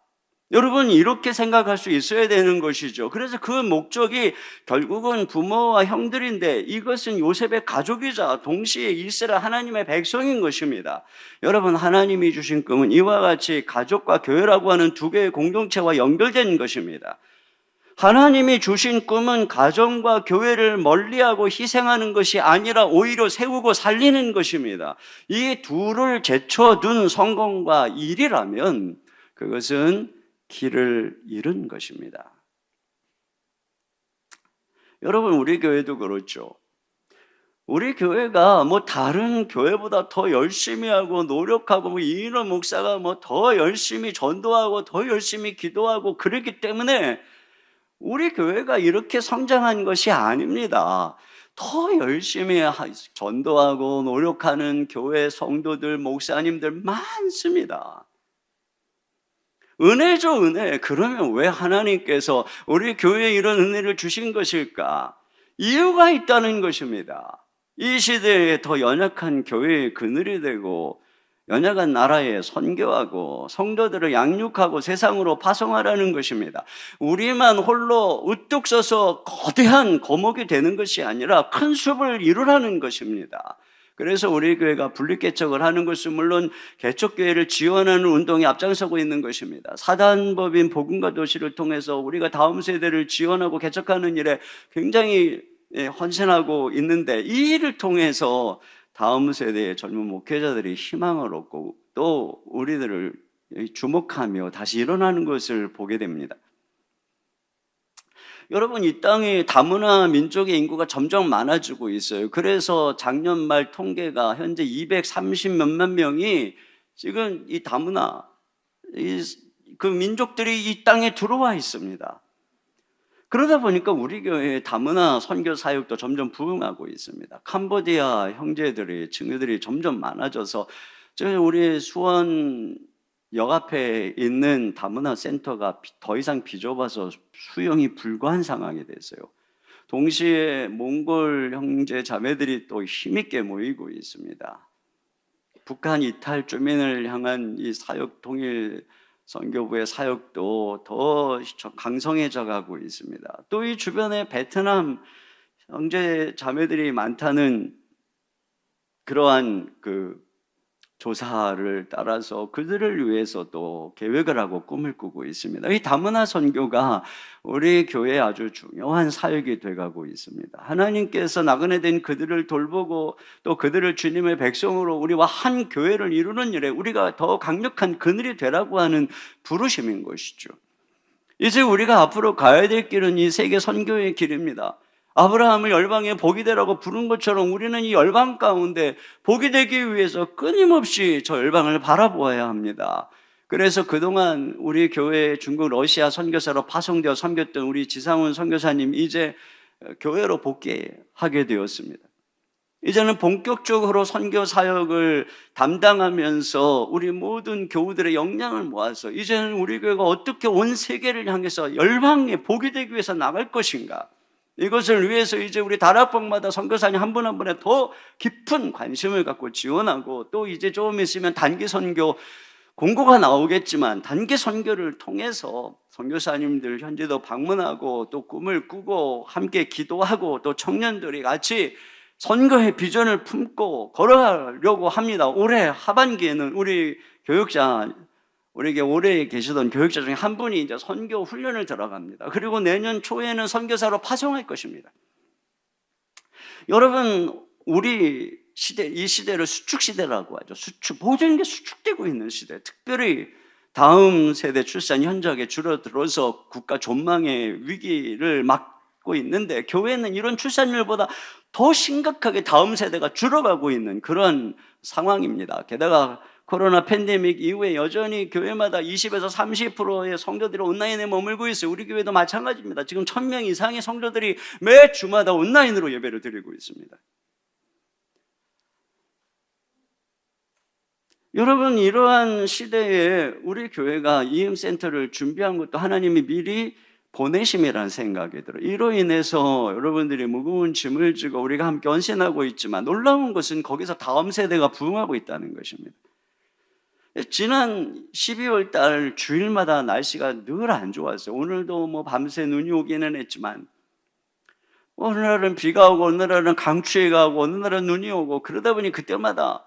여러분, 이렇게 생각할 수 있어야 되는 것이죠. 그래서 그 목적이 결국은 부모와 형들인데, 이것은 요셉의 가족이자 동시에 이스라엘 하나님의 백성인 것입니다. 여러분, 하나님이 주신 꿈은 이와 같이 가족과 교회라고 하는 두 개의 공동체와 연결된 것입니다. 하나님이 주신 꿈은 가정과 교회를 멀리하고 희생하는 것이 아니라 오히려 세우고 살리는 것입니다. 이 둘을 제쳐둔 성공과 일이라면 그것은 길을 잃은 것입니다. 여러분, 우리 교회도 그렇죠. 우리 교회가 뭐 다른 교회보다 더 열심히 하고 노력하고, 이인원 목사가 뭐 더 열심히 전도하고 더 열심히 기도하고 그랬기 때문에 우리 교회가 이렇게 성장한 것이 아닙니다. 더 열심히 전도하고 노력하는 교회 성도들, 목사님들 많습니다. 은혜죠, 은혜. 그러면 왜 하나님께서 우리 교회에 이런 은혜를 주신 것일까? 이유가 있다는 것입니다. 이 시대에 더 연약한 교회의 그늘이 되고, 연약한 나라에 선교하고 성도들을 양육하고 세상으로 파송하라는 것입니다. 우리만 홀로 우뚝 서서 거대한 거목이 되는 것이 아니라 큰 숲을 이루라는 것입니다. 그래서 우리 교회가 분립개척을 하는 것은 물론 개척교회를 지원하는 운동에 앞장서고 있는 것입니다. 사단법인 복음과 도시를 통해서 우리가 다음 세대를 지원하고 개척하는 일에 굉장히 헌신하고 있는데, 이 일을 통해서 다음 세대의 젊은 목회자들이 희망을 얻고 또 우리들을 주목하며 다시 일어나는 것을 보게 됩니다. 여러분, 이 땅에 다문화 민족의 인구가 점점 많아지고 있어요. 그래서 작년 말 통계가 현재 230 몇만 명이 지금 이 다문화, 그 민족들이 이 땅에 들어와 있습니다. 그러다 보니까 우리 교회의 다문화 선교 사역도 점점 부흥하고 있습니다. 캄보디아 형제들이, 친구들이 점점 많아져서 우리 수원 역 앞에 있는 다문화 센터가 더 이상 비좁아서 수용이 불가한 상황이 됐어요. 동시에 몽골 형제 자매들이 또 힘있게 모이고 있습니다. 북한 이탈 주민을 향한 이 사역, 통일 선교부의 사역도 더 강성해져 가고 있습니다. 또 이 주변에 베트남 형제 자매들이 많다는 그러한 그 조사를 따라서 그들을 위해서 또 계획을 하고 꿈을 꾸고 있습니다. 이 다문화 선교가 우리 교회에 아주 중요한 사역이 돼가고 있습니다. 하나님께서 나그네 된 그들을 돌보고 또 그들을 주님의 백성으로 우리와 한 교회를 이루는 일에 우리가 더 강력한 그늘이 되라고 하는 부르심인 것이죠. 이제 우리가 앞으로 가야 될 길은 이 세계 선교의 길입니다. 아브라함을 열방의 복이 되라고 부른 것처럼 우리는 이 열방 가운데 복이 되기 위해서 끊임없이 저 열방을 바라보아야 합니다. 그래서 그동안 우리 교회 중국 러시아 선교사로 파송되어 섬겼던 우리 지상훈 선교사님 이제 교회로 복귀하게 되었습니다. 이제는 본격적으로 선교 사역을 담당하면서 우리 모든 교우들의 역량을 모아서 이제는 우리 교회가 어떻게 온 세계를 향해서 열방의 복이 되기 위해서 나갈 것인가, 이것을 위해서 이제 우리 다락방마다 선교사님 한 분 한 분에 더 깊은 관심을 갖고 지원하고, 또 이제 조금 있으면 단기 선교 공고가 나오겠지만 단기 선교를 통해서 선교사님들 현지도 방문하고 또 꿈을 꾸고 함께 기도하고 또 청년들이 같이 선교의 비전을 품고 걸어가려고 합니다. 올해 하반기에는 우리 교육자, 우리에게 오래 계시던 교육자 중에 한 분이 이제 선교 훈련을 들어갑니다. 그리고 내년 초에는 선교사로 파송할 것입니다. 여러분, 우리 시대, 이 시대를 수축 시대라고 하죠. 모든 게 수축되고 있는 시대. 특별히 다음 세대 출산 현저하게 줄어들어서 국가 전망의 위기를 막고 있는데, 교회는 이런 출산율보다 더 심각하게 다음 세대가 줄어가고 있는 그런 상황입니다. 게다가 코로나 팬데믹 이후에 여전히 교회마다 20에서 30%의 성도들이 온라인에 머물고 있어요. 우리 교회도 마찬가지입니다. 지금 1000명 이상의 성도들이 매 주마다 온라인으로 예배를 드리고 있습니다. 여러분, 이러한 시대에 우리 교회가 이음센터를 준비한 것도 하나님이 미리 보내심이라는 생각이 들어요. 이로 인해서 여러분들이 무거운 짐을 지고 우리가 함께 헌신하고 있지만, 놀라운 것은 거기서 다음 세대가 부흥하고 있다는 것입니다. 지난 12월 달 주일마다 날씨가 늘 안 좋았어요. 오늘도 뭐 밤새 눈이 오기는 했지만, 어느 날은 비가 오고 어느 날은 강추위가 오고 어느 날은 눈이 오고, 그러다 보니 그때마다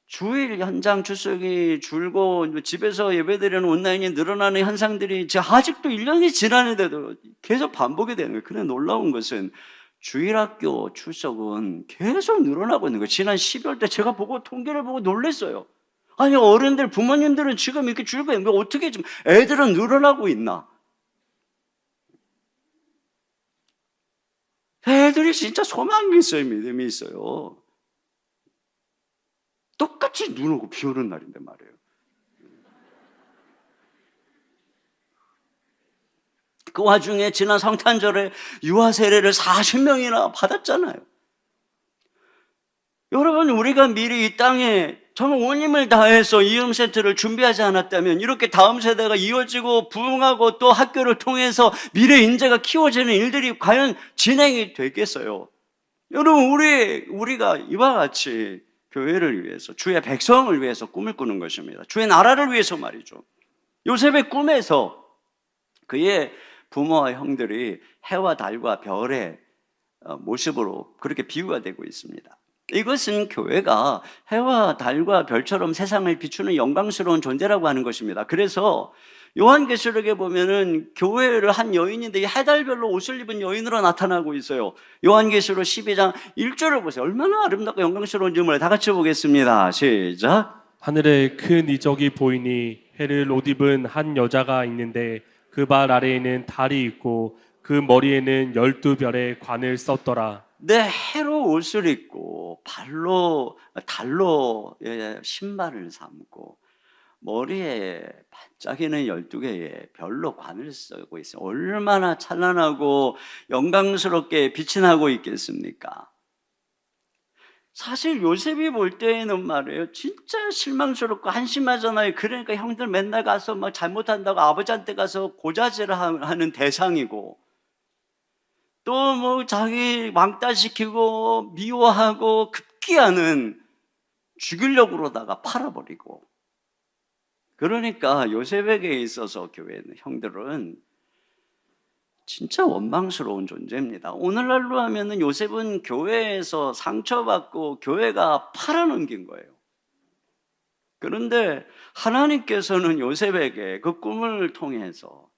주일 현장 출석이 줄고 집에서 예배드리는 온라인이 늘어나는 현상들이 아직도 1년이 지났는데도 계속 반복이 되는 거예요. 그런데 놀라운 것은 주일학교 출석은 계속 늘어나고 있는 거예요. 지난 12월 때 제가 보고 통계를 보고 놀랐어요. 아니, 어른들, 부모님들은 지금 이렇게 줄고 있는데 어떻게 좀 애들은 늘어나고 있나? 애들이 진짜 소망이 있어요. 믿음이 있어요. 똑같이 눈 오고 비 오는 날인데 말이에요. 그 와중에 지난 성탄절에 유아 세례를 40명이나 받았잖아요. 여러분, 우리가 미리 이 땅에 정말 온 힘을 다해서 이음 센터를 준비하지 않았다면 이렇게 다음 세대가 이어지고 부흥하고 또 학교를 통해서 미래 인재가 키워지는 일들이 과연 진행이 되겠어요? 여러분, 우리가 이와 같이 교회를 위해서, 주의 백성을 위해서 꿈을 꾸는 것입니다. 주의 나라를 위해서 말이죠. 요셉의 꿈에서 그의 부모와 형들이 해와 달과 별의 모습으로 그렇게 비유가 되고 있습니다. 이것은 교회가 해와 달과 별처럼 세상을 비추는 영광스러운 존재라고 하는 것입니다. 그래서 요한계시록에 보면은 교회를 한 여인인데 해달별로 옷을 입은 여인으로 나타나고 있어요. 요한계시록 12장 1절을 보세요. 얼마나 아름답고 영광스러운지 다 같이 보겠습니다. 시작. 하늘에 큰 이적이 보이니 해를 옷 입은 한 여자가 있는데 그 발 아래에는 달이 있고 그 머리에는 12별의 관을 썼더라. 네, 해로 옷을 입고 달로 신발을 삼고 머리에 반짝이는 12개의 별로 관을 쓰고 있어요. 얼마나 찬란하고 영광스럽게 빛이 나고 있겠습니까? 사실 요셉이 볼 때에는 말이에요, 진짜 실망스럽고 한심하잖아요. 그러니까 형들 맨날 가서 막 잘못한다고 아버지한테 가서 고자질을 하는 대상이고, 또 뭐 자기 왕따시키고 미워하고 급기야는 죽이려고 그러다가 팔아버리고. 그러니까 요셉에게 있어서 교회는, 형들은 진짜 원망스러운 존재입니다. 오늘날로 하면은 요셉은 교회에서 상처받고 교회가 팔아넘긴 거예요. 그런데 하나님께서는 요셉에게 그 꿈을 통해서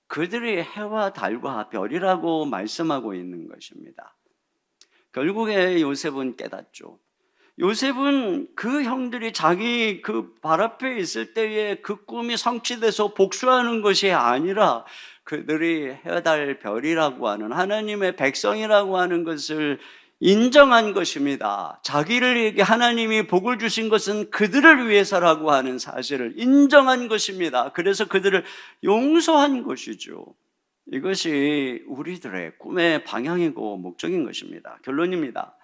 그들이 해와 달과 별이라고 말씀하고 있는 것입니다. 결국에 요셉은 깨닫죠. 요셉은 그 형들이 자기 그 발 앞에 있을 때에 그 꿈이 성취돼서 복수하는 것이 아니라 그들이 해와 달 별이라고 하는 하나님의 백성이라고 하는 것을 인정한 것입니다. 자기들에게 하나님이 복을 주신 것은 그들을 위해서라고 하는 사실을 인정한 것입니다. 그래서 그들을 용서한 것이죠. 이것이 우리들의 꿈의 방향이고 목적인 것입니다. 결론입니다.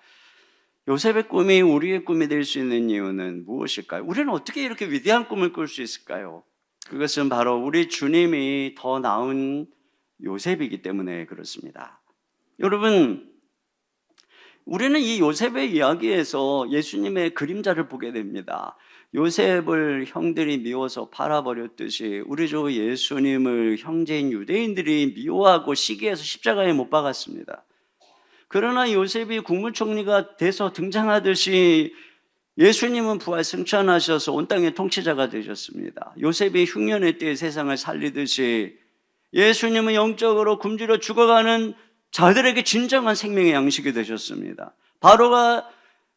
요셉의 꿈이 우리의 꿈이 될 수 있는 이유는 무엇일까요? 우리는 어떻게 이렇게 위대한 꿈을 꿀 수 있을까요? 그것은 바로 우리 주님이 더 나은 요셉이기 때문에 그렇습니다. 여러분, 우리는 이 요셉의 이야기에서 예수님의 그림자를 보게 됩니다. 요셉을 형들이 미워서 팔아버렸듯이 우리 주 예수님을 형제인 유대인들이 미워하고 시기해서 십자가에 못 박았습니다. 그러나 요셉이 국무총리가 돼서 등장하듯이 예수님은 부활 승천하셔서 온 땅의 통치자가 되셨습니다. 요셉이 흉년의 때에 세상을 살리듯이 예수님은 영적으로 굶주려 죽어가는 자들에게 진정한 생명의 양식이 되셨습니다. 바로가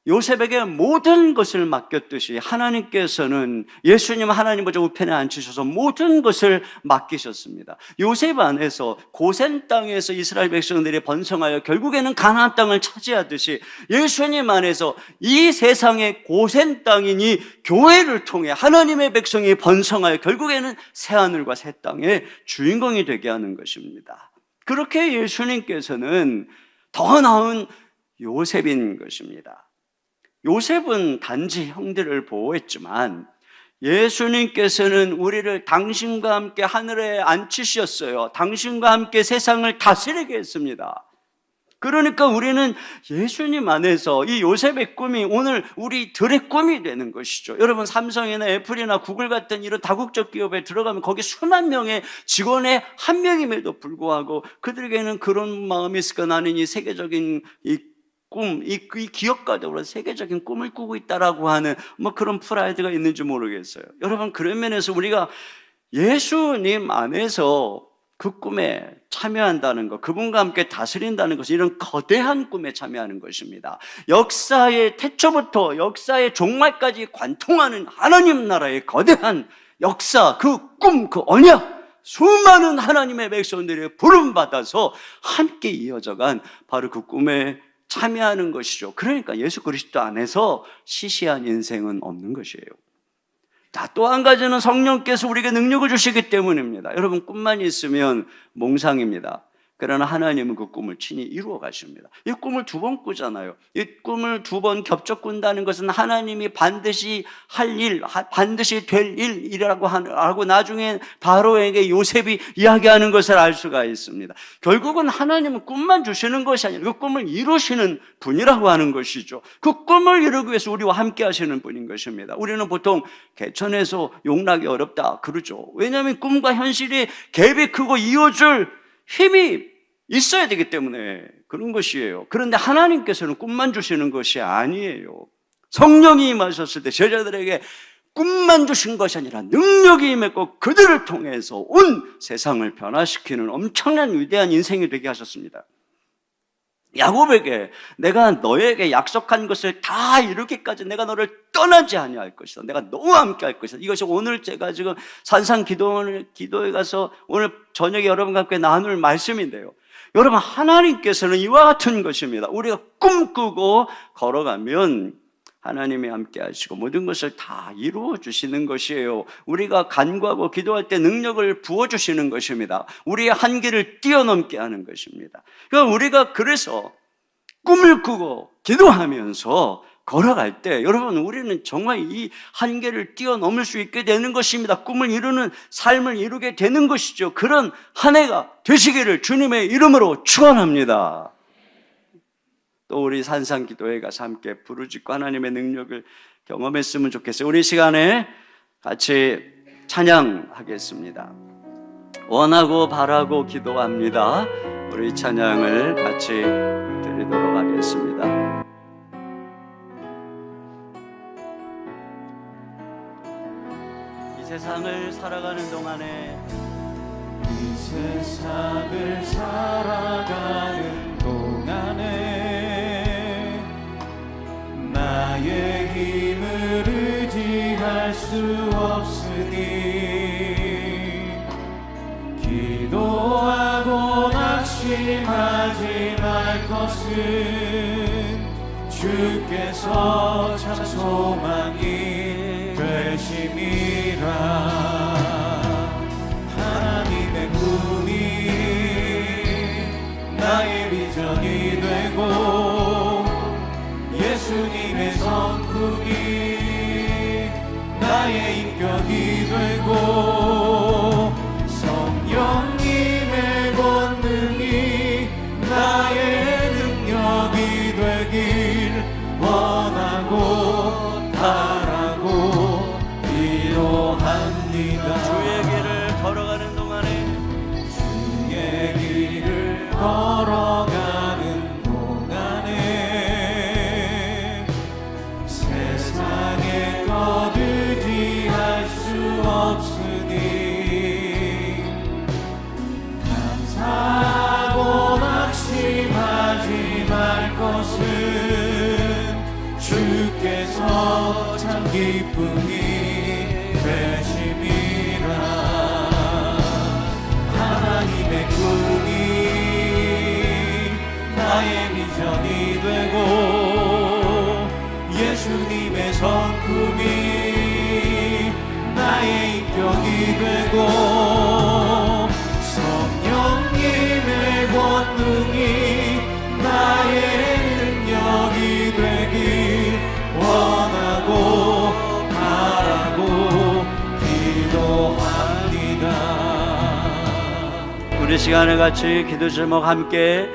요셉에게 모든 것을 맡겼듯이 하나님께서는 예수님 하나님 보좌 우편에 앉히셔서 모든 것을 맡기셨습니다. 요셉 안에서 고센 땅에서 이스라엘 백성들이 번성하여 결국에는 가나안 땅을 차지하듯이 예수님 안에서 이 세상의 고센 땅인 이 교회를 통해 하나님의 백성이 번성하여 결국에는 새하늘과 새 땅의 주인공이 되게 하는 것입니다. 그렇게 예수님께서는 더 나은 요셉인 것입니다. 요셉은 단지 형들을 보호했지만 예수님께서는 우리를 당신과 함께 하늘에 앉히셨어요. 당신과 함께 세상을 다스리게 했습니다. 그러니까 우리는 예수님 안에서 이 요셉의 꿈이 오늘 우리들의 꿈이 되는 것이죠. 여러분, 삼성이나 애플이나 구글 같은 이런 다국적 기업에 들어가면 거기 수만 명의 직원의 한 명임에도 불구하고 그들에게는 그런 마음이 있을까? 나는 이 세계적인 이 기업가 되어 세계적인 꿈을 꾸고 있다라고 하는 그런 프라이드가 있는지 모르겠어요. 여러분, 그런 면에서 우리가 예수님 안에서 그 꿈에 참여한다는 것, 그분과 함께 다스린다는 것은 이런 거대한 꿈에 참여하는 것입니다. 역사의 태초부터 역사의 종말까지 관통하는 하나님 나라의 거대한 역사, 그 꿈, 그 언약, 수많은 하나님의 백성들이 부름받아서 함께 이어져간 바로 그 꿈에 참여하는 것이죠. 그러니까 예수 그리스도 안에서 시시한 인생은 없는 것이에요. 또 한 가지는 성령께서 우리에게 능력을 주시기 때문입니다. 여러분, 꿈만 있으면 몽상입니다. 그러나 하나님은 그 꿈을 친히 이루어 가십니다. 이 꿈을 2번 꾸잖아요. 이 꿈을 2번 겹쳐 꾼다는 것은 하나님이 반드시 할 일, 반드시 될 일이라고 하고 나중에 바로에게 요셉이 이야기하는 것을 알 수가 있습니다. 결국은 하나님은 꿈만 주시는 것이 아니라 그 꿈을 이루시는 분이라고 하는 것이죠. 그 꿈을 이루기 위해서 우리와 함께 하시는 분인 것입니다. 우리는 보통 개천에서 용납이 어렵다 그러죠. 왜냐하면 꿈과 현실이 갭이 크고 이어줄 힘이 있어야 되기 때문에 그런 것이에요. 그런데 하나님께서는 꿈만 주시는 것이 아니에요. 성령이 임하셨을 때 제자들에게 꿈만 주신 것이 아니라 능력이 임했고 그들을 통해서 온 세상을 변화시키는 엄청난 위대한 인생이 되게 하셨습니다. 야곱에게 내가 너에게 약속한 것을 다 이루기까지 내가 너를 떠나지 아니할 것이다. 내가 너와 함께 할 것이다. 이것이 오늘 제가 지금 산상 기도에 가서 오늘 저녁에 여러분과 함께 나눌 말씀인데요. 여러분, 하나님께서는 이와 같은 것입니다. 우리가 꿈꾸고 걸어가면 하나님이 함께 하시고 모든 것을 다 이루어 주시는 것이에요. 우리가 간구하고 기도할 때 능력을 부어 주시는 것입니다. 우리의 한계를 뛰어넘게 하는 것입니다. 그러니까 우리가 그래서 꿈을 꾸고 기도하면서 걸어갈 때 여러분, 우리는 정말 이 한계를 뛰어넘을 수 있게 되는 것입니다. 꿈을 이루는 삶을 이루게 되는 것이죠. 그런 한 해가 되시기를 주님의 이름으로 축원합니다. 또 우리 산상기도회 가서 함께 부르짖고 하나님의 능력을 경험했으면 좋겠어요. 우리 시간에 같이 찬양하겠습니다. 원하고 바라고 기도합니다. 우리 찬양을 같이 드리도록. '내 맘 하겠습니다. 세상을 살아가는 동안에 이 세상을 살아가는 동안에 나의 힘을 의지할 수 없으니 기도하고 낙심하지 말 것은 주께서 참 소망이 되심이라. 하나님의 꿈이 나의 비전이 되고 예수님의 성품이 나의 인격이 되고 성령님의 권능이 나의 능력이 되길 원하고 바라고 기도합니다. 주의 길을 걸어가는 동안에 주의 길을 걸어가는 동안에 세상의 것 의지할 수 없으니 감사하고 낙심하지 말 것은 주께서 참 기쁨이 되심이라. 하나님의 꿈이 나의 비전이 되고 예수님의 성품이 나의 인격이 되고 성령님의 권능이 나의 능력이 되길 원하고 바라고 기도합니다. 우리 시간을 같이 기도 제목 함께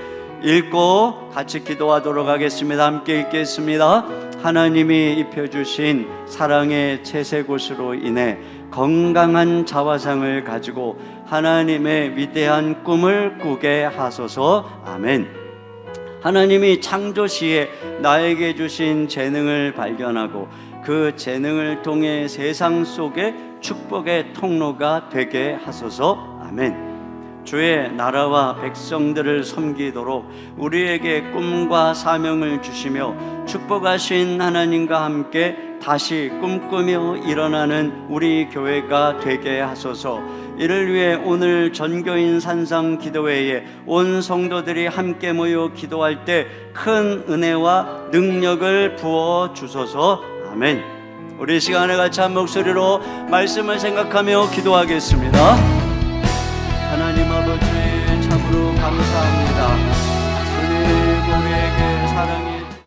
읽고 같이 기도하도록 하겠습니다. 함께 읽겠습니다. 하나님이 입혀주신 사랑의 채색옷으로 인해 건강한 자화상을 가지고 하나님의 위대한 꿈을 꾸게 하소서. 아멘. 하나님이 창조 시에 나에게 주신 재능을 발견하고 그 재능을 통해 세상 속에 축복의 통로가 되게 하소서. 아멘. 주의 나라와 백성들을 섬기도록 우리에게 꿈과 사명을 주시며 축복하신 하나님과 함께 다시 꿈꾸며 일어나는 우리 교회가 되게 하소서. 이를 위해 오늘 전교인 산상 기도회에 온 성도들이 함께 모여 기도할 때 큰 은혜와 능력을 부어 주소서. 아멘. 우리 시간에 같이 한 목소리로 말씀을 생각하며 기도하겠습니다. 하나님 아버지, 참으로 감사합니다.